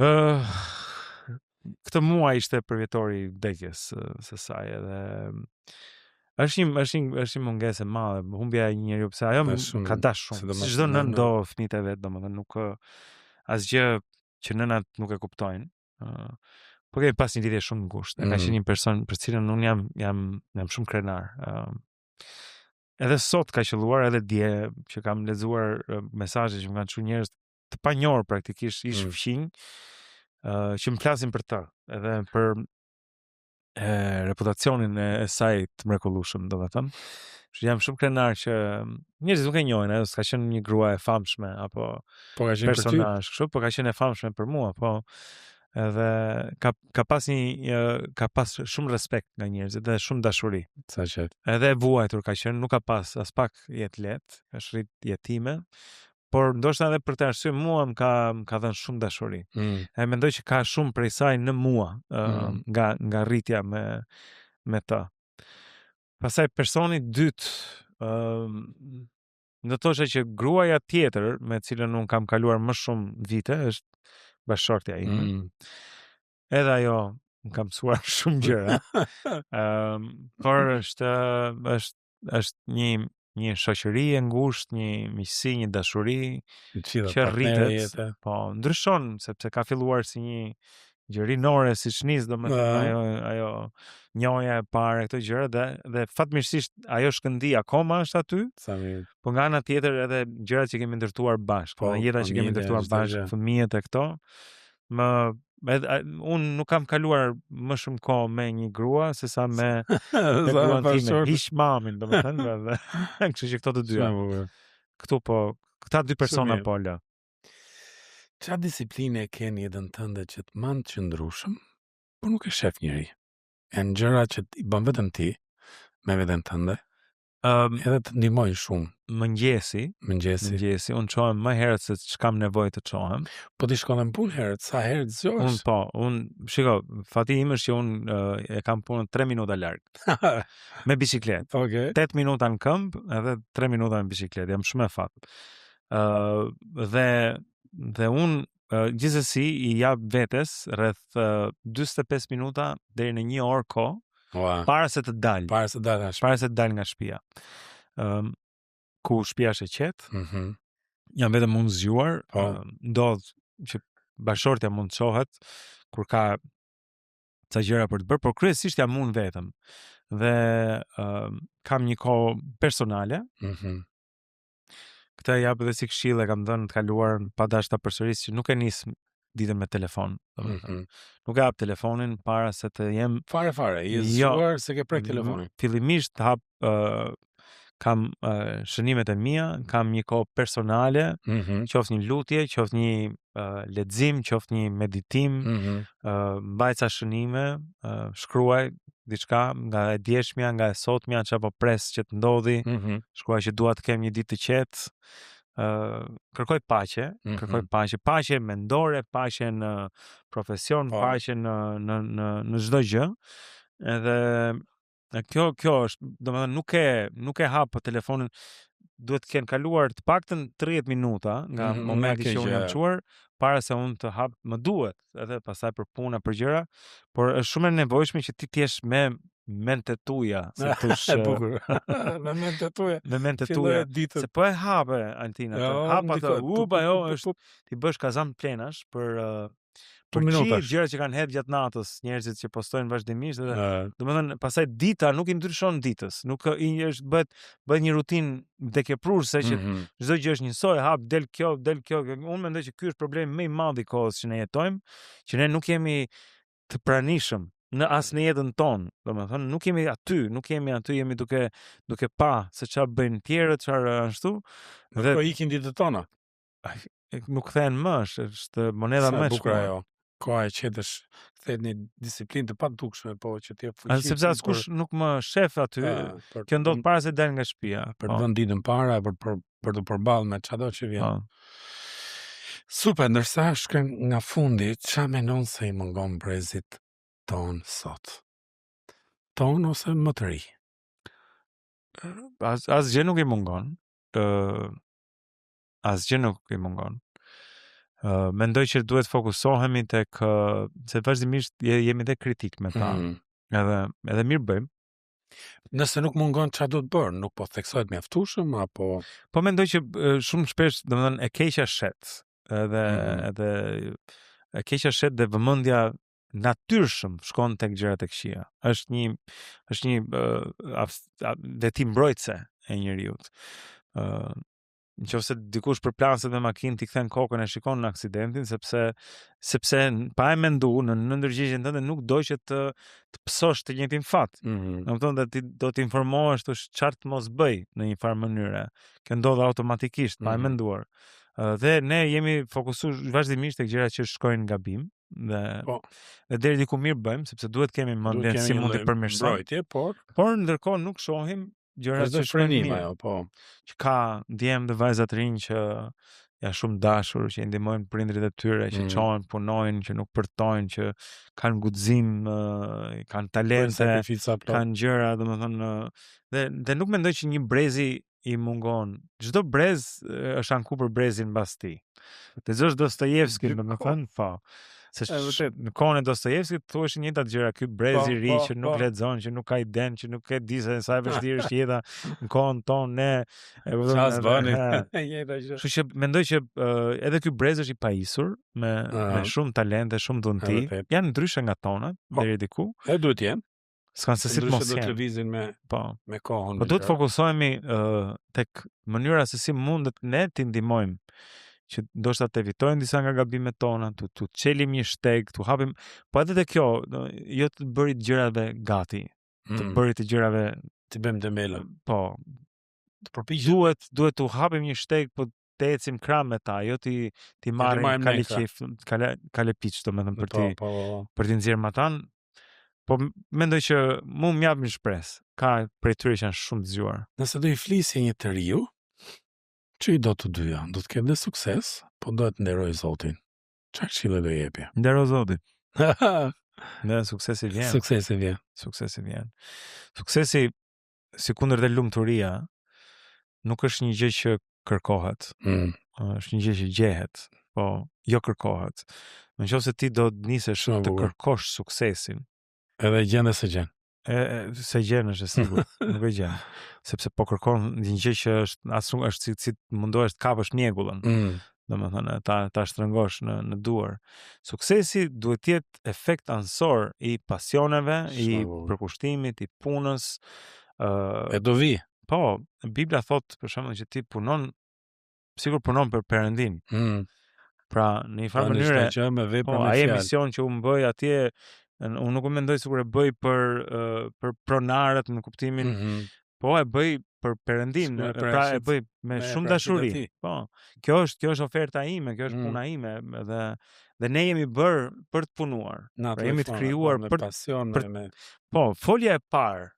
Këtë muaj ishte përvjetori vdekjes së saj, edhe është një mungesë e madhe, humbja e një njeriu, pse ajo ka dash shumë. Si çdo nën do fëmijët e vet, domethënë nuk asgjë që nënat nuk e kuptojnë. Po kemi pas një lidhje shumë ngushtë. Ka qenë një person për cilën unë jam shumë krenar. Edhe sot ka qelluar, edhe dje që kam lexuar mesazhe që më kanë thënë njerëz të panjohur praktikisht, ish fqinj, që më flasin për të, edhe për reputacionin e saj të mrekullueshëm, domethënë. Jam shumë krenar që njerëzit nuk e njohin, ajo s'ka qenë një grua e famshme apo personazh, kështu, po ka qenë e famshme për mua, po edhe ka pas shumë respekt nga njerëzit dhe shumë dashuri. Sa qet. Edhe e vuajtur ka qenë, nuk ka pas as pak jetë lehtë, ka shrit jetime. Por ndoshta edhe për të arsye mua më ka dhënë shumë dashuri. E mendoj që ka shumë prej saj në mua, nga rritja me të. Pastaj personi dytë, do të thosha që gruaja tjetër me cilën unë kam kaluar më shumë vite është bashkëshortja ime. Edhe ajo më ka mësuar shumë gjëra. Por është një shoqëri e ngushtë, një miqësi, një dashuri që rritet, po ndryshon sepse ka filluar si një gjë rinore, siç nis, domethënë ajo njohja e parë këto gjëra dhe fatmirësisht ajo shkëndi akoma është aty. Po nga ana tjetër edhe gjërat që kemi ndërtuar bashkë, jeta që kemi ndërtuar bashkë, fëmijët e këto, unë nuk kam kaluar më shumë kohë me një grua sesa me gruan time, hiç mamin, domethënë, kështu që këto të dyja. Këtu po, këta dy persona po lë. Çfarë disipline ke në jetën tënde që të mand të qëndrueshëm, por nuk e shef njëri? Janë gjëra që i bën vetëm ti me veten tënde. Edhe të ndihmojnë shumë. Mëngjesi, unë çohem më herët se ç'kam nevojë të çohem. Po ti shkon në punë herët, sa herët zgjohesh? Shiko, fati im është që unë e kam punën 3 minuta larg. Me biçikletë. Okay. 8 minuta në këmbë, edhe 3 minuta me biçikletë. Jam shumë e fat. Dhe unë gjithsesi i jap vetes rreth 45 minuta deri në 1 orë kohë. Para se të dal nga shtëpia. Ku shtëpia është e qetë, jam vetëm unë zgjuar, ndodh që bashkëshortja mund të çohet kur ka ca gjëra për të bërë, por kryesisht jam unë vetëm. Dhe kam një kohë personale. Këtë jap edhe si këshill, e kam dhënë të kaluar pa dash ta përsëris që nuk e nis ditën me telefon. Nuk e hap telefonin para se të jem fare, i zgjuar se ke prek telefonin. Fillimisht hap kam shënimet e mia, kam një kohë personale, qoftë një lutje, qoftë një lexim, qoftë një meditim, mbaj ca shënime, shkruaj diçka nga e djeshmja, nga e sotmja, çapo pres që të ndodhi, shkruaj që dua të kem një ditë të qetë. Kërkoj paqe mendore, paqe në profesion, paqe në çdo gjë. Edhe kjo është, domethënë nuk e hap telefonin, duhet të kenë kaluar të paktën 30 minuta nga momenti që unë jam çuar para se unë të hap, më duhet, edhe pastaj për puna, për gjëra, por është shumë e nevojshme që ti të jesh me mente tuja, se thosh bukur. Me mente tuja. Me mente tuja. Se po e hape Antina, hap atë, është ti bësh kazan plenash për gjithë gjërat që kanë hedhur gjatë natës, njerëzit që postojnë vazhdimisht, dhe domethënë pastaj dita nuk i ndryshon ditës, nuk i është bëhet një rutinë vdekjeprurse që çdo gjë është njësoj, hap del kjo. Unë mendoj që ky është problemi më i madh i kohës që ne jetojmë, që ne nuk jemi të pranishëm në jetën tonë, domethënë nuk jemi aty, jemi duke pa se çfarë bëjnë tjerët, çfarë ashtu, dhe po ikin ditët tona. Nuk kthehen më, është monedha më e shkurtër. Koha e qetësh kthehet në disiplinë të padukshme, po që ti e fuqishëm. Sepse askush nuk më shef aty, kjo ndodh para se dal nga shtëpia. Për të vënë ditën para, për të përballë me çado që vjen. Super, ndërsa shkëm nga fundi, çfarë mendon se i mungon brezit ton sot? Ton ose më të ri? asgjë nuk i mungon. Asgjë nuk i mungon. Mendoj që duhet fokusohemi tek se vazhdimisht jemi dhe kritik me ta. Edhe mirë bëjmë. Nëse nuk mungon çfarë do të bërë, nuk po theksohet mjaftueshëm apo po mendoj që shumë shpesh, domethënë, e keqja shet. Edhe e keqja shet dhe vëmendja natyrshëm shkon tek gjërat e këqija. Është një vetim mbrojtëse e njeriut. Nëse dikush përplaset me makinë ti kthen kokën e shikon në aksidentin sepse pa e menduar në ndërgjigjen tënde nuk do që të pësosh të njëjtin fat. Domethënë ti do të informohesh çfarë të mos bëj në një farë mënyre. Kjo ndodh automatikisht pa e menduar. Dhe ne jemi fokusuar vazhdimisht tek gjërat që shkojnë gabim dhe deri diku mirë bëjmë sepse duhet kemi mendjen si mund të përmirësojmë. Por ndërkohë nuk shohim gjërat që shkojnë mirë. Që ka djemë dhe vajza të rinj që janë shumë dashur, që i ndihmojnë prindrit e tyre, që çohen, punojnë, që nuk përtojnë, që kanë guxim, kanë talente, kanë gjëra, domethënë, dhe nuk mendoj që një brezi i mungon. Çdo brez është anku për brezin mbas tij. Lexosh Dostojevski, domethënë, po. Se në kohën e Dostojevskit thuheshin të njëjtat gjëra, ky brez i ri që nuk lexon, që nuk ka iden, që nuk e di se sa e vështirë është jeta në kohën tonë, ne çfarë bëni. Kështu që mendoj që edhe ky brez është i pajisur me shumë talente, shumë dhunti, janë ndryshe nga tona deri diku. E duhet jenë. S'kan se si të mos jenë. Lëvizin me kohën. Po duhet fokusohemi tek mënyra se si mundet ne t'i ndihmojmë që ndoshta të evitojnë disa nga gabimet tona, të çelim një shteg, të hapim, po edhe te kjo, jo të bërit gjërave gati, të bërit të gjërave të bëjmë demela. Po. Të përpiqemi. Duhet të hapim një shteg, po të ecim krah me ta, jo ti marrim kalepiç, domethënë për ti nxjerr matan. Po mendoj që mu m'jap një shpresë. Ka prej tyre që janë shumë të zgjuar. Nëse do i flisje një të riu, që i do të dyja? Do të ketë dhe sukses, po do të nderoj Zotin. Çfarë këshille do jepje? Ndero Zotin. Ne suksesi vjen. Suksesi vjen. Suksesi, sikundër dhe lumturia, nuk është një gjë që kërkohet. Është një gjë që gjehet, po jo kërkohet. Nëse ti do të nisesh të kërkosh suksesin, edhe gjen dhe se gjen. Se gjen është sigurt, nuk e gjen. Sepse po kërkon një gjë që është si mundohesh të kapësh mjegullën. Domethënë ta shtrëngosh në duar. Suksesi duhet të jetë efekt ansor i pasioneve, i përkushtimit, i punës. E do vi. Po, Bibla thot për shembull që ti punon sigur punon për Perëndin. Pra, në një farë mënyrë, ai mision që u bëj atje, unë nuk mendoj sikur e bëj për pronarët në kuptimin, po e bëj për Perëndin, pra e bëj me shumë dashuri. Po. Kjo është oferta ime, kjo është puna ime dhe ne jemi bërë për të punuar. Pra jemi të krijuar për pasion me. Po, folja e parë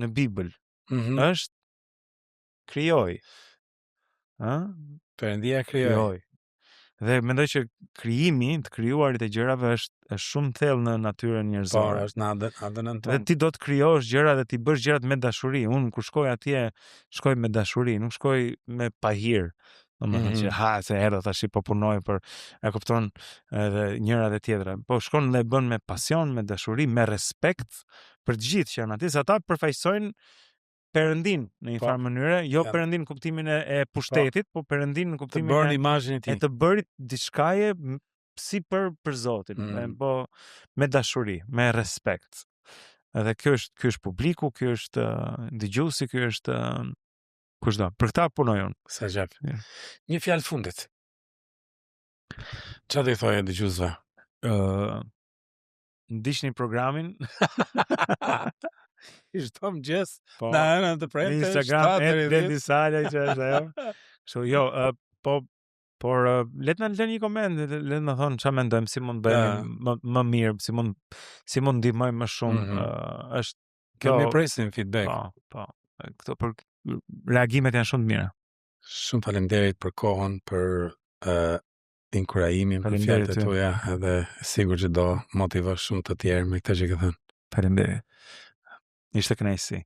në Bibël është krijoj. Perëndia krijoi. Dhe mendoj që krijimi, të krijuarit e gjërave është shumë thellë në natyrën njerëzore. Po, është në ADN-n tonë. Dhe ti do të krijosh gjëra dhe ti bësh gjërat me dashuri. Unë kur shkoj atje, shkoj me dashuri, nuk shkoj me pahir. Domethënë që se erdha tash po punoj për, e kupton, edhe njëra dhe tjetra. Po shkon dhe bën me pasion, me dashuri, me respekt për të gjithë që janë atje, se ata përfaqësojnë Perëndin në një farë mënyre, jo Perëndin në kuptimin e pushtetit, po Perëndin në kuptimin të bërë imazhin e tij. E të bërit diçkaje si për Zotin, po me dashuri, me respekt. Edhe ky është publiku, ky është dëgjuesi, ky është kushdo. Për këtë punoj unë. Sa gjap. Një fjalë fundit. Çfarë do i thojë dëgjuesve? Ndiqni programin. Çdo mëngjes në anën të premtes, Instagram @dedisala që është ajo. Kështu jo, por le të na lëni një koment, le të na thonë çfarë mendojmë, si mund bëjmë më mirë, si mund ndihmojmë më shumë. Është kjo. Ne presim feedback. Po. Këto për reagimet janë shumë të mira. Shumë faleminderit për kohën, për inkurajimin, për fjalët e tuaja, edhe sigur që do motivosh shumë të tjerë me këtë që ke thënë. Faleminderit. Ishte kënaqësi.